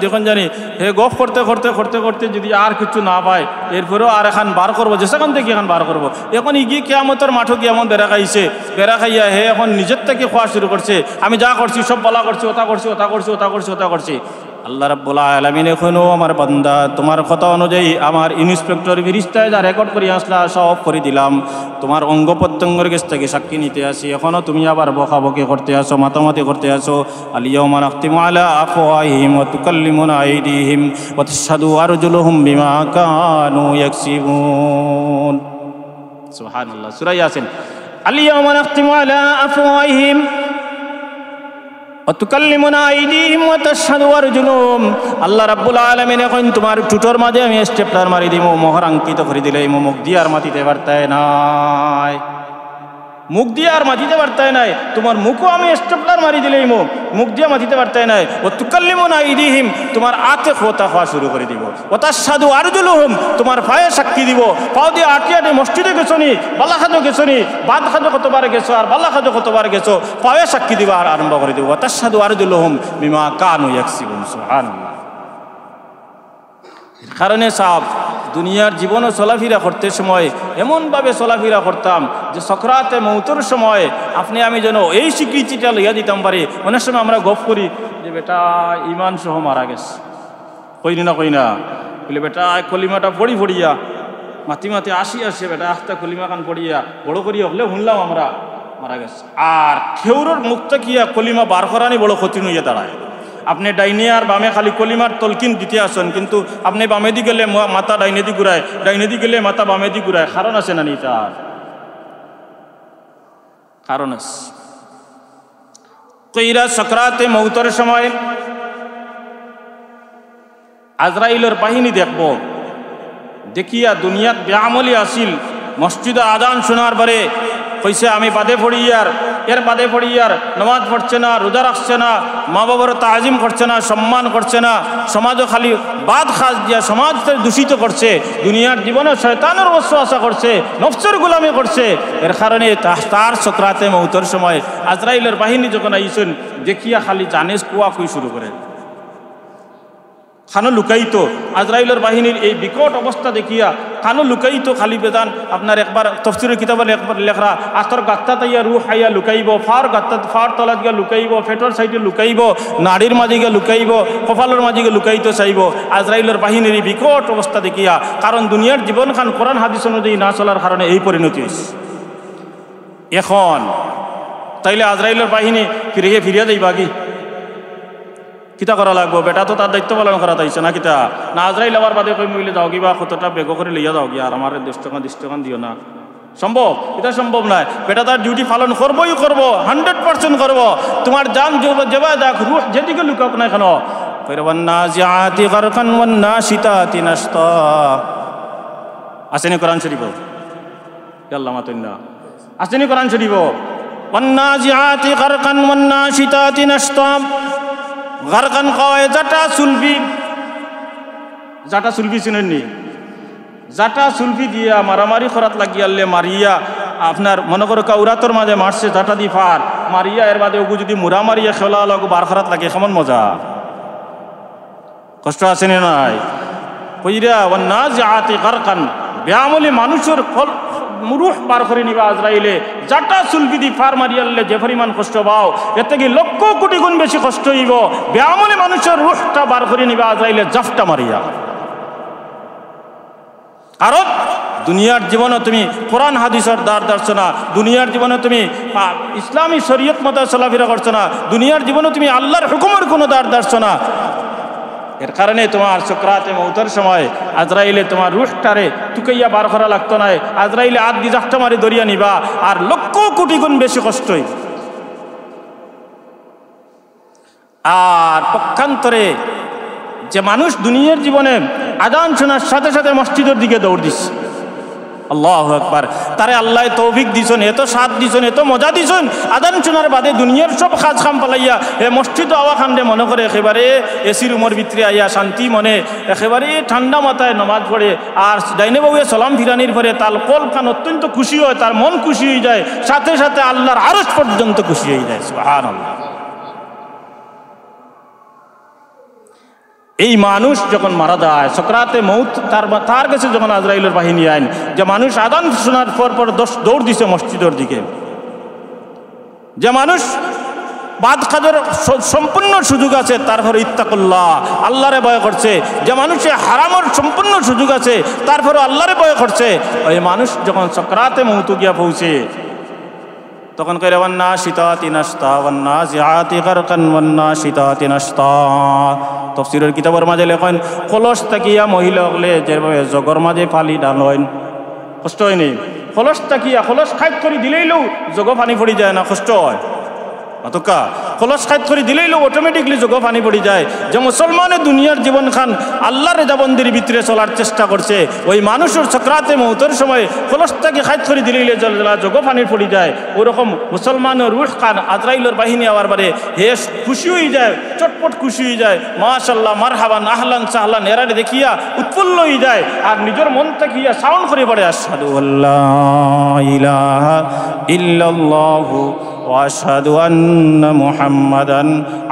Speaker 1: দেখুন জানি হে গফ করতে করতে করতে করতে যদি আর কিছু না পায়, এরপরেও আর এখন বার করবো, যেখান থেকে এখন বার করবো। এখন ইগিয়ে কিয়ামতের মাঠও গিয়ে এমন বেড়া খাইছে, বেড়া খাইয়া হে এখন নিজের থেকে খাওয়া শুরু করছে, আমি যা করছি সব বলা করছি, ওটা করছি ওটা করছি ওটা করছি ওটা করছি। আল্লাহ রাব্বুল আলামিন এখনো আমার বান্দা তোমার কথা অনুযায়ী আমার ইন্সপেক্টর ফিরিস্তায় যা রেকর্ড করে আসলা সব করে দিলাম, তোমার অঙ্গ প্রত্যঙ্গের কাছ থেকে সাক্ষী নিতে আসি, এখনো তুমি আবার বকাবকি করতে আসো, মাতামাতি করতে আসো। আল ইয়াউমা নাখতিমু আলা আফওয়াহিহিম ওয়া তুকাল্লিমুনা আইদিহিম ওয়া তাশহাদু আরজুলুহুম বিমা কানু ইয়াকসিবুন। সুবহানাল্লাহ। সূরা ইয়াসিন। আল ইয়াউমা নাখতিমু আলা আফওয়াহিহিম তুকাল্লিমুনা আইদিহিম ওয়া তাশহাদু আরজুলুহুম। আল্লাহ রাব্বুল আলামিন এখন তোমার টুটোর মাঝে আমি স্টেপলার মারি দিব, মোহর অঙ্কিত করে দিলে মুখ দিয়ে আর মাটিতে পারতায় নাই, মুখ দিয়ে আর মাটিতে পারতায় নাই, তোমার মুখও আমি স্টেপলার মারি দিলে মুখ দিয়ে মাটিতে পারতায় নাই। ও তুকাল্লিমুনা আইদিহিম, তোমার আতে খোতা খাওয়া শুরু করে দিব। ও তাশহাদু আরজুলুহুম, তোমার পায়ে সাক্ষী দিব। পাও দিয়ে আটিয়াটি মসজিদে গেছো নি, বালা খাজো গেছো নি, বাদ খাজো কতবার গেছো আর বালা খাজো কতবার গেছো, পায়ে সাক্ষী দিবা আর আরম্ভ করে দিব। ও তাশহাদু আরজুলুহুম বিমা কানু ইয়াকসিবুন। সুবহানাল্লাহ। কারণে সাহেব দুনিয়ার জীবনও চলাফেরা করতে সময় এমনভাবে চলাফেরা করতাম যে সকরাতে মৌতের সময় আপনি আমি যেন এই স্বীকৃতিটা লইয়া দিতাম পারি। অনেক সময় আমরা গপ করি যে বেটা ইমান সহ মারা গেছে, কইনি না কই না বলে বেটা কলিমাটা পড়ি পড়িয়া মাতি মাতি আসে বেটা আস্তা কলিমা খান পড়িয়া বড় করিয়া হলে শুনলাম আমরা মারা গেছে। আর খেউরের মুক্ত কিয়া কলিমা বার করানি বড় ক্ষতি হইয়া দাঁড়ায়। আপনি ডাইনে আর বামে খালি কলিমার তলকিন দিতে আসেন, কিন্তু আপনি বামে দি গেলে মাথা ডাইনে দি ঘুরায়, ডাইনে দি গেলে মাথা বামে দি ঘুরায়। কারণ আছে না নি? তার কারণ আছে। কইরা সকরাতে মৌতের সময় আজরাইলের বাহিনী দেখব, দেখিয়া দুনিয়াত বেআমলি আসিল, মসজিদে আজান শোনার পরে কইছে আমি বাদে পড়ি আর এর বাদে পড়ি আর নামাজ পড়ছে না, রোজা রাখছে না, মা বাবার তাজিম করছে না, সম্মান করছে না, সমাজও খালি বাদ খাস দিয়া সমাজকে দূষিত করছে, দুনিয়ার জীবনে শয়তানের ওয়াসওয়াসা করছে, নফসের গোলামি করছে। এর কারণে তার সকরাতে মৌতের সময় আজরাইলের বাহিনী যখন আইছেন দেখিয়া খালি জানেজ কুয়া কুই শুরু করে, খানো লুকাইতো। আজরাইলের বাহিনীর এই বিকট অবস্থা দেখিয়া খানো লুকাইতো খালি বেদান আপনার একবার তফসিরের কিতাবে একবার লেখরা আস্তর গাত্তা তাইয়া রুহ হাইয়া লুকাইব, ফার তলাত গিয়া লুকাইব, ফেটর সাইডে লুকাইব, নাড়ির মাঝে গিয়া লুকাইব, কপালের মাঝে গিয়ে লুকাইতো চাইব। আজরাইলের বাহিনীর এই বিকট অবস্থা দেখিয়া, কারণ দুনিয়ার জীবন খান কোরআন হাদিস অনুযায়ী না চলার কারণে এই পরিণতি হয়েছে। এখন তাইলে আজরাইলের বাহিনী ফিরিয়া যাইবা কি কিতা করা লাগবো? বেটা তো তার দায়িত্ব পালন করা তাইছে না কিতা না? আজরাইল আবার বাদে কই মিলে যাও কিবা কতটা বেগ করে লইয়া যাও গিয়া আর আমার 10 টাকা দিও না, সম্ভব? এটা সম্ভব নয়। বেটা তার ডিউটি পালন করবই করব, 100% করব। তোমার জান যেবা যাক, রুহ যেদিকে লুকাক না কেন, ওয়ান্নাজিআতি গারকান ওয়ান্নাশিতাতি নাশতা। আসেনি কোরআন শরীফ? আল্লাহ মাতুন্না আসেনি কোরআন শরীফ? ওয়ান্নাজিআতি গারকান ওয়ান্নাশিতাতি নাশতা। গারকান কয় জাটা সুলফি। জাটা সুলফি চিনেননি? জাটা সুলফি দিয়া মারামারি খরাত লাগিয়ালে মারিয়া আপনার মনে করো কাউরাতর মাঝে মারছে জাটা দি ফার মারিয়া, এর বাদে ওগু যদি মুরা মারিয়া খেলা লাগু বার খরাত লাগে, কেমন মজা, কষ্ট আছে না নাই? কইরা ওয়ান্নাজিআতি গারকান, বেআমলি মানুষের রূহ বার করে নিবা আজরাইলে। জাটা সুলফি দি ফার মারিয়ালে যে পরিমাণ কষ্ট পাও, এতে কি লক্ষ কোটি গুণ বেশি কষ্ট হইব বেআমলি মানুষের রূহটা বার করে নিবা আজরাইলে জাফটা মারিয়া। কারণ দুনিয়ার জীবনে তুমি কোরআন হাদিসের দ্বার ধরছো না, দুনিয়ার জীবনে তুমি ইসলামী শরীয়ত মতো চলাফেরা করছো না, দুনিয়ার জীবনে তুমি আল্লাহর হুকুমের কোনো দ্বার ধরছো না। এর কারণে তোমার সুকরাতে মউতের সময় আজরাইলে তোমার রুহটারে টুকাইয়া বার করা লাগতো না, আজরাইলে আদ দি জাফটা মারি দরিয়া নিবা, আর লক্ষ কোটি গুণ বেশি কষ্টই। আর পক্ষান্তরে যে মানুষ দুনিয়ার জীবনে আজান শোনার সাথে সাথে মসজিদের দিকে দৌড় দিচ্ছে, আল্লাহু আকবার, তারে আল্লাহ তৌফিক দিছেন, এত সাথ দিছেন, এত মজা দিছেন, আজান শোনার বাদে দুনিয়ার সব কাজ কাম পালাইয়া এ মসজিদ আওয়া খান্ডে মনে করে একেবারে এসি রুমের ভিতরে আইয়া শান্তি মনে একেবারে ঠান্ডা মাথায় নমাজ পড়ে, আর ডাইনে বাবুয়ে সালাম ফিরানির পরে তার কল কান অত্যন্ত খুশি হয়, তার মন খুশি হয়ে যায়, সাথে সাথে আল্লাহর আরশ পর্যন্ত খুশি হয়ে যায়। সুবহানাল্লাহ। এই মানুষ যখন মারা যায় সকরাতে মউত, তার কাছে যখন আজরাইলের বাহিনী আইন, যে মানুষ আযান শোনার পর দৌড় দিছে মসজিদের দিকে, যে মানুষ বাদ কাজের সম্পূর্ণ সুযোগ আছে তারপরে ইত্তাকুল্লাহ আল্লাহরে ভয় করছে, যে মানুষে হারামের সম্পূর্ণ সুযোগ আছে তারপরে আল্লাহরে ভয় করছে, ওই মানুষ যখন সকরাতে মউত গিয়া পৌঁছে তখন কইরা ওয়ান্নাশিতাতি নাশতা ওয়ান্নাজিআতি গারকান ওয়ান্নাশিতাতি নাশতা। তাফসীরের কিতাবের মাঝে লেখেন কলস তাকিয়া মহিলা হলে যেভাবে জগর মাঝে পানি ডালন, কষ্ট হয়নি? কলস তাকিয়া কলস খাইত করে দিলেই লো জগ পানি পড়ি যায় না, কষ্ট হয় অতকা? কলস খাইত করে দিলেই লো অটোমেটিকলি জগ পানি পড়ি যায়। যে মুসলমানের দুনিয়ার জীবন খান আল্লাহর রেজাবন্দির ভিতরে চলার চেষ্টা করছে, ওই মানুষের সকরাতে মউতের সময় কলস তাকে খাইত করে দিলেই জগ পানি পড়ি যায়, ওরকম মুসলমানের রূহ খান আজরাইলের বাহিনী আওয়ার বারে হে খুশি হয়ে যায়, চটপট খুশি হয়ে যায়, মাশাআল্লাহ মারহাবান আহলান সাহলান এরারে দেখিয়া উৎফুল্ল হয়ে যায়, আর নিজের মন তাকিয়া সাউন্ড করে পড়ে আশহাদু আল্লা ইলাহা ইল্লাল্লাহু ওয়া আশহাদু আন্না মুহাম্মাদান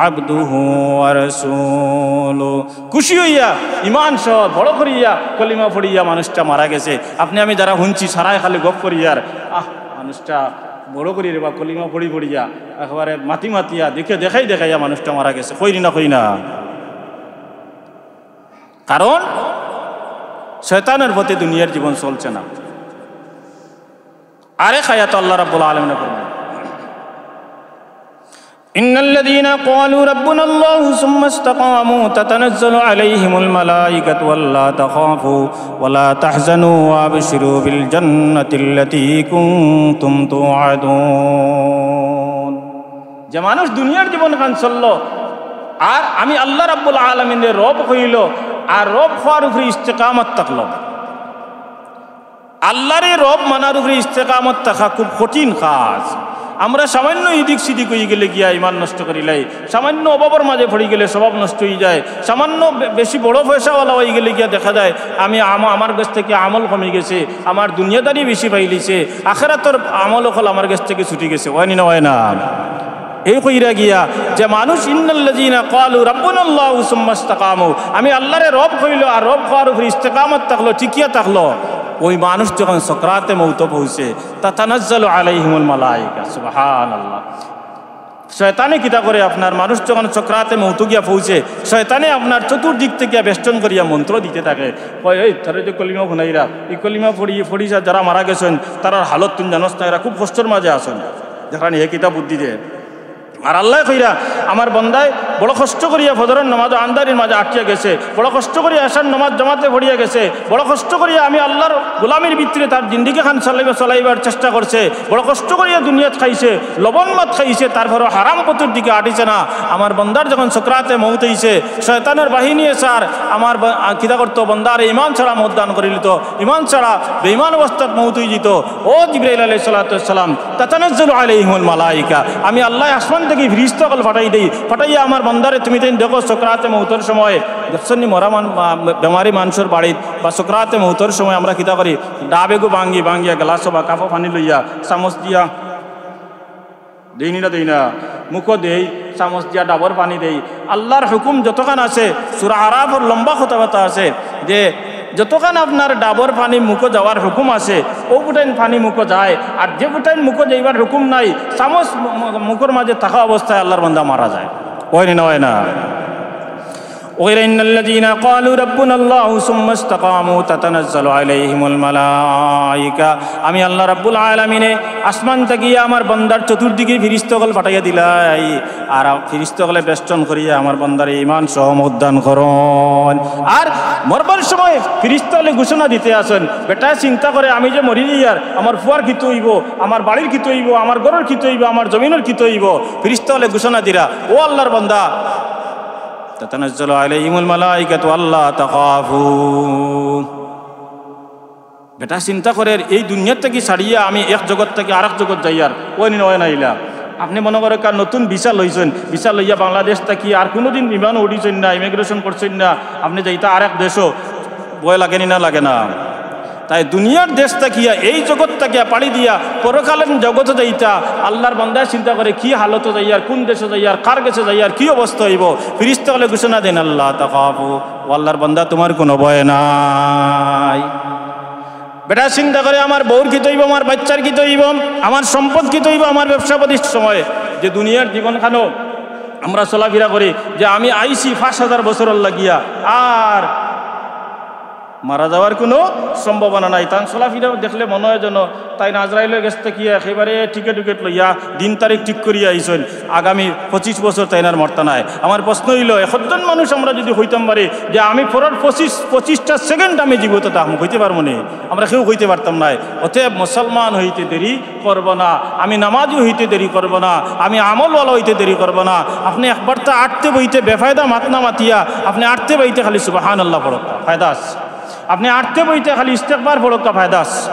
Speaker 1: আবদুহু ওয়া রাসূলুহু। খুশি হইয়া ঈমান সহ বড় করিয়া কলিমা পড়িয়া মানুষটা মারা গেছে। আপনি আমি যারা শুনছি সারাই খালি গপ করিয়ার মানুষটা বড় করি রে বা কলিমা পড়িয়া একেবারে মাতিয়া দেখাইয়া মানুষটা মারা গেছে, কইরি না। কারণ শয়তানের পথে দুনিয়ার জীবন চলছে না। আরেক আয়াত আল্লাহ রাব্বুল আলামিন ফরমান ইন্নাল্লাযীনা ক্বালু রাব্বুনা আল্লাহু সুম্মা ইসতাকামু তাতানাজ্জালু আলাইহিমুল মালায়েকাতু আল্লা তাখাফু ওয়া লা তাহজানু ওয়া আবশিরু বিল জান্নাতিল্লাতী কুনতুম তুআদুন। যে মানুষ দুনিয়ার জীবন খান চলল আর আমি আল্লাহ রাব্বুল আলামিনের রব হইল, আর রব হওয়ার উপরে ইস্তেকামত থাকল। আল্লাহরে রব মানার উপরে ইস্তেকামত থাকা খুব কঠিন কাজ। আমরা সামান্য এদিক সিদিক হয়ে গেলে গিয়া ইমান নষ্ট করিলাই, সামান্য অভাবের মাঝে পড়ে গেলে স্বভাব নষ্ট হয়ে যায়, সামান্য বেশি বড় পয়সাওয়ালা হয়ে গেলে গিয়া দেখা যায় আমি আমার কাছ থেকে আমল কমে গেছে, আমার দুনিয়াদারি বেশি পাইলিছে, আখিরাতের আমল হল আমার কাছ থেকে ছুটি গেছে, হয় না? এই কইরা গিয়া যে মানুষ ইন্নাল্লাযীনা ক্বালু রাব্বুনাল্লাহু সুম্মা ইসতাকামু, আমি আল্লাহরে রব হইল আর রব হওয়ার উপরে ইস্তেকামত থাকলো, ঠিকিয়া থাকলো, ওই মানুষ যখন সকরাতে মউত পৌঁছে তাতানাজ্জালু আলাইহিমুল মালায়েকা। সুবহানাল্লাহ। শয়তানে কিতা করে আপনার মানুষ যখন সকরাতে মউত গিয়া পৌঁছে, শয়তানে আপনার চতুর্দিক থেকে বেষ্টন করিয়া মন্ত্র দিতে থাকে, কয় এই তারা যে কলিমা শুনাইরা, এই কলিমা পড়িছা যারা মারা গেছেন তারার হালত তুমি জানোস না, এরা খুব কষ্টের মাঝে আসেন, যেখানে এ কিতা বুদ্ধি দেয় আর আল্লাহ কইরা আমার বন্দায় বড় কষ্ট করিয়া ফজরের নামাজ আন্দারির মাঝে আটকিয়া গেছে, বড় কষ্ট করিয়া আসার নামাজ জামাতে পড়িয়া গেছে, বড় কষ্ট করিয়া আমি আল্লাহর গোলামির ভিতরে তার জিন্দিগি খান চলাইবার চেষ্টা করছে, বড় কষ্ট করিয়া দুনিয়াত খাইছে, লবণ মাত খাইছে, তারপরও হারাম পথের দিকে আটিছে না। আমার বন্দার যখন সকরাতে মৌত হইছে, শয়তানের বাহিনী স্যার আমার কিতা করতো, বন্দার ইমান ছাড়া মত দান করে দিত, ইমান ছাড়া বেঈমান অবস্থাত মৌত হয়ে যেত। ও জিবরাইল আলাইহিস সালাম তাতানাজ্জালু আলাইহিমুল মালাইকা, আমি আল্লাহ আসমান থেকে ফিরিস্তাগুলো পাঠাই দেই, পাঠাইয়া আমার বন্দারে তুমি তাই দেখো সকরাতে মৌতের সময় দেখছনি মরা বেমারি মানুষের বাড়িত বা সকরাতে মৌতের সময় আমরা কিতা করি, ডাবেগু ভাঙ্গিয়া গ্লাস বা কাপড় পানি লইয়া চামচ দিয়া দেই না মুখ দেই, চামচ দিয়া ডাবর পানি দেই। আল্লাহর হুকুম যতখান আছে, সূরা আরাফের লম্বা কথা আছে যে যতখান আপনার ডাবর পানি মুখো যাওয়ার হুকুম আছে ও বুটাইন পানি মুখো যায়, আর যে বুটাইন মুখো যাইবার হুকুম নাই চামচ মুখের মাঝে থাকা অবস্থায় আল্লাহর বান্দা মারা যায়। হয় না হয় না? وغير إن الذين قالوا ربنا الله ثم استقاموا تتنزل عليهم الملائكة, আমি আল্লাহ রাব্বুল আলামিনে আসমান থেকে আমার বান্দার চতুর্দিকে ফেরেশতাগণ পাঠাইয়া দিলাই, আর ফেরেশতাগণে বেষ্টন করিয়া আমার বান্দার ঈমান সহ মতদান করুন। আর মরবার সময় ফেরেশতাগণে ঘোষণা দিতে আসেন, বেটা চিন্তা করে আমি যে মরি আর আমার ফুয়ার কিত হইব, আমার বাড়ির কিত হইব, আমার ঘরের কিত হইব, আমার জমিনের কিত হইব। ফেরেশতাগণে ঘোষণা দিরা, ও আল্লাহর বান্দা তাতানাজ্জালু আলাইহিমুল মালাইকাতু আল্লা তাখাফু, বেটা চিন্তা করে এই দুনিয়ার থেকে ছাড়িয়া আমি এক জগৎ থেকে আরেক জগৎ যাইয়ার ওই নাইলা। আপনি মনে করেন কার নতুন ভিসা লইছেন, ভিসা লইয়া বাংলাদেশ থাকি আর কোনোদিন বিমান উঠিছেন না, ইমিগ্রেশন করছেন না, আপনি যাইতা আরেক দেশও বয় লাগেনি না লাগে না। তাই দুনিয়ার দেশ থাকিয়া এই জগৎ থাকিয়া পাড়ি দিয়া পরকালীন জগতে যাইতা আল্লাহর বান্দায় চিন্তা করে কি হালত যাইয়ার, কোন দেশে যাইয়ার, কার কাছে যাইয়ার, কি অবস্থা হইব। ফেরেশতাগণে ঘোষণা দেন আল্লাহ তাখাফু, ও আল্লাহর বান্দা তোমার কোনো ভয় নাই। বেটা চিন্তা করে আমার বউর কি তৈব, আমার বাচ্চার কি তৈব, আমার সম্পদ কি তৈব, আমার ব্যবসা প্রতিষ্ঠার সময় যে দুনিয়ার জীবনখানো আমরা চলাফেরা করি, যে আমি আইছি ৫,০০০ বছর লাগিয়া আর মারা যাওয়ার কোনো সম্ভাবনা নাই। তান চলাফেরা দেখলে মনে হয় যেন তাই আজরাইলের কাছ থেকে একেবারে টিকেট লইয়া দিন তারিখ ঠিক করিয়া আইসেন, আগামী ২৫ বছর তাইনার মর্তা নাই। আমার প্রশ্ন হইল, ১০০ মানুষ আমরা যদি হইতাম পারি যে আমি পরের ২৫টা সেকেন্ড আমি জীবিত থাকবো, হইতে পারবো না, আমরা কেউ হইতে পারতাম না। অতএব মুসলমান হইতে দেরি করবো না, আমি নামাজি হইতে দেরি করবো না, আমি আমলওয়ালা হইতে দেরি করবো না। আপনি একবার তা আটতে বইতে বেফায়দা মাতনা মাতিয়া আপনি আটতে বইতে খালি সুবহানাল্লাহ পড়ো, ফায়দা আছে। আপনি আটতে বইতে খালি ইস্তেগফার পড়ো, ফায়দা আছে।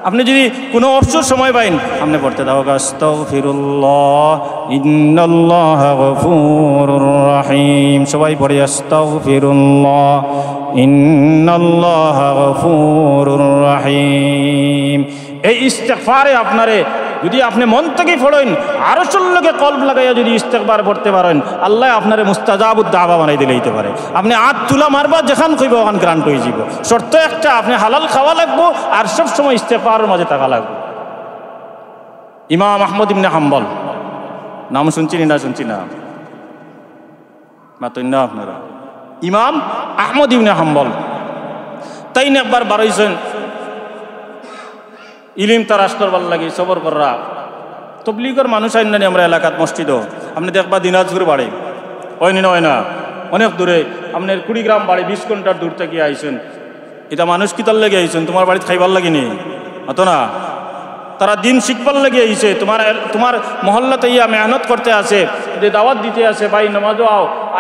Speaker 1: আপনি যদি কোনো অবসর সময় পাইন আপনি পড়তে দাও আস্তাগফিরুল্লাহ ইন্নাল্লাহা গফুরুর রহিম, সবাই পড়ে আস্তাগফিরুল্লাহ ইন্নাল্লাহা গফুরুর রহিম। এই ইস্তেগফারে আপনারে যদি আপনি মন থেকে পড়েন, আরশের লগে কলব লাগাইয়া যদি ইস্তেগফার পড়তে পারেন, আল্লাহ আপনারে মুস্তাজাবুদ দাওয়া বানাই দিলে হইতে পারে। আপনি হাত তুলা মারবা, যেখান কইব ওখান গ্রান্ট হয়ে যাব। শর্ত একটা, আপনি হালাল খাওয়া লাগবো আর সব সময় ইস্তেগফারের মাঝে থাকা লাগবে। ইমাম আহমদ ইবনে হাম্বল নাম শুনছি না মাতই না আপনারা? ইমাম আহমদ ইবনে হাম্বল তাই না একবার বারইছেন ইলিম তারাশ করবার লাগে, সবর কররা তবলিগের মানুষ আইন নানি আমরা এলাকাত মসজিদও আপনি দেখবা দিনাজপুর বাড়ি হয় না অনেক দূরে, আপনার কুড়িগ্রাম বাড়ি ২০ ঘন্টার দূর থেকে আইসেন। এটা মানুষ কিতার লেগে আইসেন, তোমার বাড়িতে খাইবার লাগেনি অত না, তারা দিন শিখবার লেগে আইসে, তোমার মহল্লাতে ইয়া মেহনত করতে আছে, যে দাওয়াত দিতে আছে, ভাই নামাজও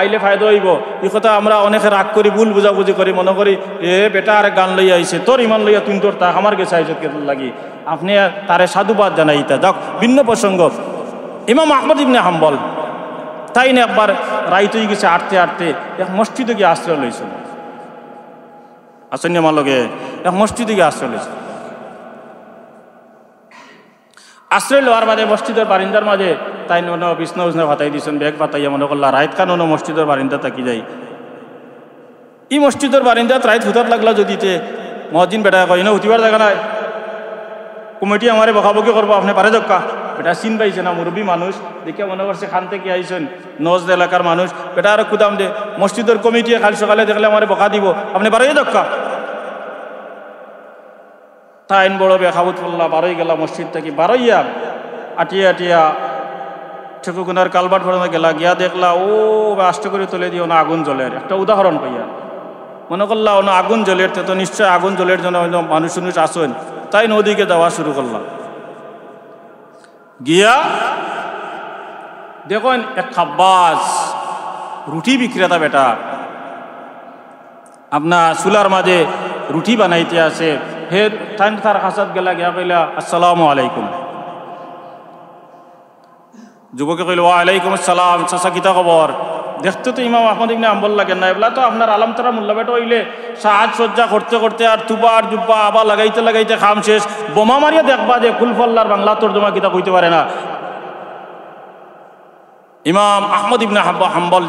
Speaker 1: আইলে ফায়দা হইব। এই কথা আমরা অনেকে রাগ করি, ভুল বুঝাবুঝি করি, মনে করি এ বেটা আরেক গান লইয়া আইসে, তোর ইমান লইয়া তুই তোর তা আমার গেছে আইসত কে লাগি। আপনি তারে সাধুবাদ জানাই। তা যাক ভিন্ন প্রসঙ্গ। ইমাম আহমদ ইবনে হাম্বল তাই না একবার রাইত হয়ে গেছে, আটতে এক মসজিদে গিয়ে আশ্রয় লইছিল। আসেন আমার লগে এক মসজিদে গিয়ে আশ্রয় লইছিল। আশ্রয় লওয়ার মাঝে মসজিদের বারিন্দার মাঝে তাই বিছনা উছনা ভাতাই দিয়েছেন, ব্যাগ পাতাইয়া মনে করলা রাইত খান মসজিদের বারিন্দা তাকি যাই। এই মসজিদের বারিন্দাত রাইত হুতার লাগলা যদি মহাজিন বেটা কয় না উঠিবার জায়গা নাই, কমিটি আমারে বকাবকি করবো, আপনি পারে দক্কা। বেটা চিন পাইছে না, মুরব্বী মানুষ দেখে মনে করছে খান থেকে আইসেন, নজ এলাকার মানুষ। বেটা আরো কুদাম দে, মসজিদের কমিটি কাল সকালে দেখলে আমারে বকা দিব, আপনি পারে দক্কা। তাইন বড় বেখাবুত পড়লা, বারোই গেলা মসজিদ থেকে, বারোইয়া আটিয়া ঠেকুকুনার কালবাট পর্যন্ত গেলা, গিয়া দেখলা ও আষ্ট করে তুলে দিও না আগুন জ্বলের। একটা উদাহরণ পাইয়া মনে করলা ও না আগুন জ্বলের, তো নিশ্চয় আগুন জ্বলের জন্য মানুষ মানুষ আসেন, তাই নদীকে যাওয়া শুরু করলাম। গিয়া দেখুন এক খাব্বাজ রুটি বিক্রেতা বেটা আপনার চুলার মাঝে রুটি বানাইতে আছে। হে তার হাসাত গেলা, গিয়া কইলা আসসালামু আলাইকুম। যুবকে কইল ওয়ালাইকুম আসসালাম, চাচা কিতা খবর? দেখতে তো ইমাম আহমদ ইবনে হাম্বল লাগেন না, এগুলা তো আপনার আলাম তারা মোল্লা বেটা হইলে সাজ সজ্জা করতে করতে আর তুবা আর জুব্বা আবার লাগাইতে লাগাইতে খাম শেষ, বোমা মারিয়া দেখবা যে কুলফল্লার বাংলা তর্জমা কিতা কইতে পারে না। ইমাম আহমদ ইবনে হাম্বল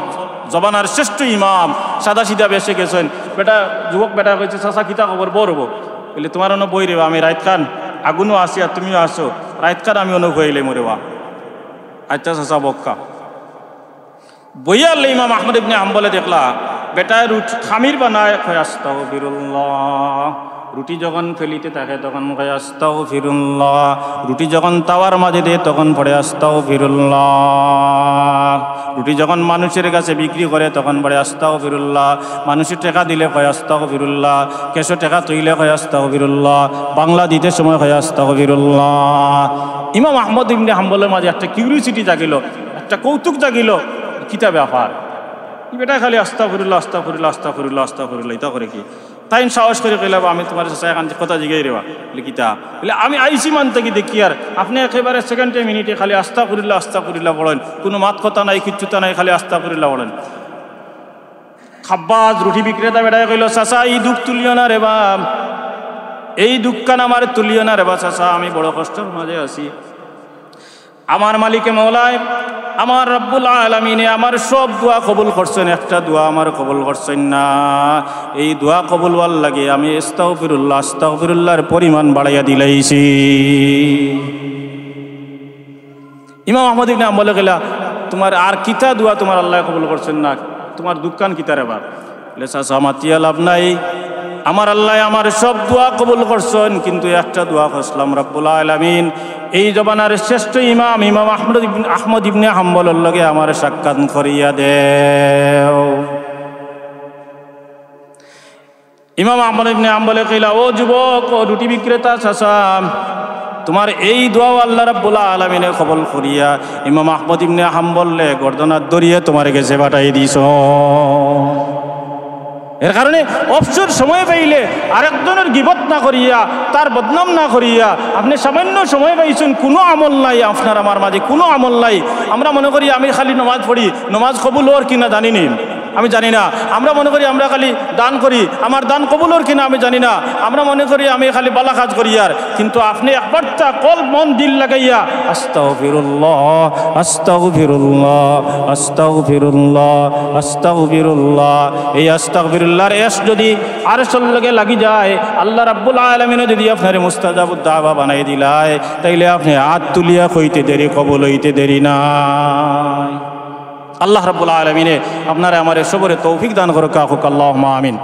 Speaker 1: জবানার শ্রেষ্ঠ ইমাম, সাদা সিধা বেসে গেছেন। বেটা যুবক বেটা কইছে চাচা কিতা খবর? বলব বলে তোমার অন্য বই রেবা, আমি রাইত খান আগুনও আসি আর তুমিও আসো, রাইত খান আমি অন্য হইলে মরেবা। আচ্ছা চাচা বক্কা বইয়া আল্লাহ ইমাম আহমদ ইবনে হাম্বলে দেখলা বেটায় রুটি খামির বানায়, কয় আস্তাগফিরুল্লাহ। রুটি যখন ফেলিতে থাকে তখন কয় আস্তাগফিরুল্লাহ। রুটি যখন তাওয়ার মাঝে দেয় তখন পড়ে আস্তাগফিরুল্লাহ। রুটি যখন মানুষের কাছে বিক্রি করে তখন পড়ে আস্তাগফিরুল্লাহ। মানুষের টাকা দিলে কয় আস্তাগফিরুল্লাহ। কেশো টাকা তৈলে কয় আস্তাগফিরুল্লাহ। বাংলা দিতে সময় কয় আস্তাগফিরুল্লাহ। ইমাম আহমদ ইবনে হাম্বলের মাঝে একটা কিউরিওসিটি জাগিল, একটা কৌতুক জাগিল, কিতা ব্যাপার বেটা খালি আস্তাগফিরুল্লাহ আস্তাগফিরুল্লাহ আস্তাগফিরুল্লাহ আস্তাগফিরুল্লাহ এটা করে কি? তাই সাহস করে কইলাম আমি তোমার সাথে এখন কথা জিগাই রেবা কিতা বলে আমি আইসি মানতে কি দেখি আর আপনি একেবারে সেকেন্ডে মিনিটে খালি আস্তাগফিরুল্লাহ আস্তাগফিরুল্লাহ বলেন, কোনো মাত কথা নাই কিচ্ছুতা নাই, খালি আস্তাগফিরুল্লাহ বলেন। খাব্বাজ রুটি বিক্রেতা বেটায় কইল চাচা এই দুঃখ তুলিও না রে বা, এই দুঃখান আমার তুলিও না রে বা চাচা, আমি বড় কষ্টের মাঝে আছি। আমার মালিকে মওলায় আমার রব্বুল আলামিনে আমার সব দোয়া কবুল করছেন, একটা দোয়া আমার কবুল করছেন না। এই দোয়া কবুল হওয়ার লাগে আমি আস্তাগফিরুল্লাহ আস্তাগফিরুল্লাহর পরিমাণ বাড়াইয়া দিলাইছি। ইমাম আহমদ ইবনে হাম্বল কইলা তোমার আর কিতা দোয়া তোমার আল্লাহ কবুল করছেন না, তোমার দুঃখান কিতার এবার? বলে চাচা মাতিয়া লাভ নাই, আমার আল্লাহ আমার সব দোয়া কবুল করছেন, কিন্তু একটা দোয়া করছিলাম রব্বুল আলামিন এই জবানার শ্রেষ্ঠ ইমাম ইমাম আহমদ ইবনে হাম্বলের লগে আমার সাক্ষাৎ করিয়া দেও। ইমাম আহমদ ইবনে হাম্বলে কইলা ও যুবক ও রুটি বিক্রেতা চাচা, তোমার এই দোয়া আল্লাহ রাব্বুল আলামিনে কবুল করিয়া ইমাম আহমদ ইবনে হাম্বলে গর্দনার দরিয়ে তোমার কাছে পাঠাই দিছ। এর কারণে অবসর সময় পাইলে আরেকজনের গিবত না করিয়া তার বদনাম না করিয়া আপনি সামান্য সময় পাইছেন, কোনো আমল নাই আপনার আমার মাঝে, কোনো আমল নাই। আমরা মনে করি আমি খালি নমাজ পড়ি, নমাজ কবুল হওয়ার কিনা জানি নি, আমি জানি না। আমরা মনে করি আমরা খালি দান করি, আমার দান কবুল হওয়ার কিনা আমি জানি না। আমরা মনে করি আমি খালি বালা কাজ করি আর, কিন্তু আপনি একবার তা কল মন দিল লাগাইয়া আস্তাগফিরুল্লাহ আস্তাগফিরুল্লাহ আস্তাগফিরুল্লাহ আস্তাগফিরুল্লাহ, এই আস্তাগফিরুল্লাহর এস যদি আরশের লগে লাগি যায়, আল্লাহ রাব্বুল আলামিনও যদি আপনারে মুস্তাজাবুদ দাওয়া বানাই দিলায়, তাইলে আপনি হাত তুলিয়া কইতে দেরি কবুল হইতে দেরি নাই। আল্লাহ রাব্বুল আলামিনে আপনারা আমার সবরে তৌফিক দান করুক। আল্লাহুম্মা আমিন।